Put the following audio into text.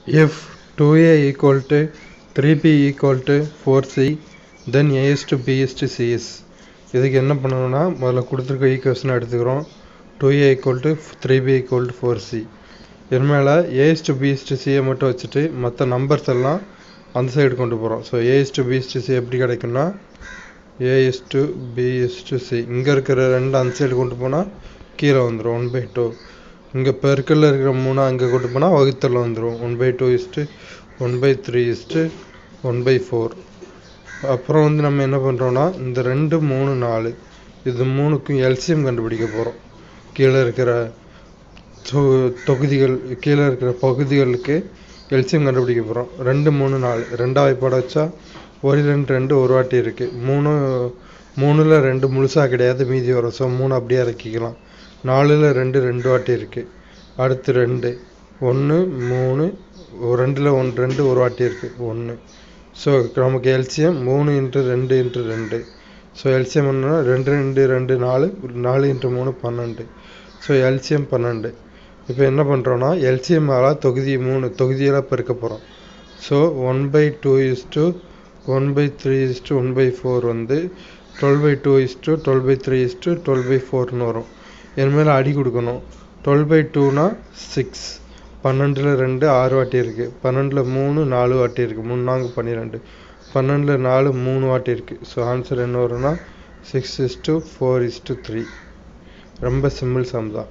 If 2a equal to 3b equal to 4c, then a is to b is to c is. இதுக்கு என்ன பண்ணணும்னா முதல்ல கொடுத்துருக்க equation எடுத்துக்கிறோம். 2a equal to 3b equal to 4c. இது மேலே a is to b is to c மட்டும் வச்சுட்டு மற்ற நம்பர்ஸ் எல்லாம் அந்த சைடு கொண்டு போகிறோம். So a is to b is to c எப்படி கிடைக்கும்னா a is to b is to c. இங்கே இருக்கிற ரெண்டு அந்த சைடு கொண்டு போனால் கீழே வந்துடும் 1/2. இங்கே பெருக்கல்ல இருக்கிற 3 அங்கே கொண்டு போனால் வகுத்தல் வந்துடும் 1/2 இஸ்ட்டு 1/3 இஸ்ட்டு 1/4. அப்புறம் நம்ம என்ன பண்ணுறோன்னா இந்த 2 3 4 இது மூணுக்கும் எல்சிஎம் கண்டுபிடிக்க போகிறோம். கீழே இருக்கிற தொகுதிகள் கீழே இருக்கிற பகுதிகளுக்கு எல்சிஎம் கண்டுபிடிக்க போகிறோம். 2 3 4 ரெண்டாவது படம் வச்சா 1 2 2 ஒரு வாட்டி இருக்குது. 3ல் 2 முழுசாக கிடையாது, மீதி வரும். ஸோ 3 அப்படியே இறக்கிக்கலாம். 4ல் 2 2 வாட்டி இருக்குது. அடுத்து 2 1 3 2ல் 1 2 ஒரு வாட்டி இருக்குது 1. ஸோ நமக்கு எல்சிஎம் 3 × 2 × 2. ஸோ எல்சிஎம் என்னன்னா 2 2 2 4 4 × 3 12. So LCM 12. இப்போ என்ன பண்ணுறோன்னா எல்சிஎம் தொகுதி 3 தொகுதியெல்லாம் பெருக்க போகிறோம். ஸோ 1/2 இஸ்ட்டு 1/3 இஸ்ட்டு 1/4 வந்து 12/2 இஸ்ட்டு 12/3 இஸ்ட்டு 12/4ன்னு வரும். இனிமேல் அடி கொடுக்கணும். 12/2னா 6. 12ல் 2 6 வாட்டி இருக்குது. 12ல் 3 4 வாட்டி இருக்குது. 3 4 12. 12ல் 4 3 வாட்டி இருக்குது. ஸோ ஆன்சர் என்ன வரும்னா 6:4:3. ரொம்ப சிம்பிள் சம் தான்.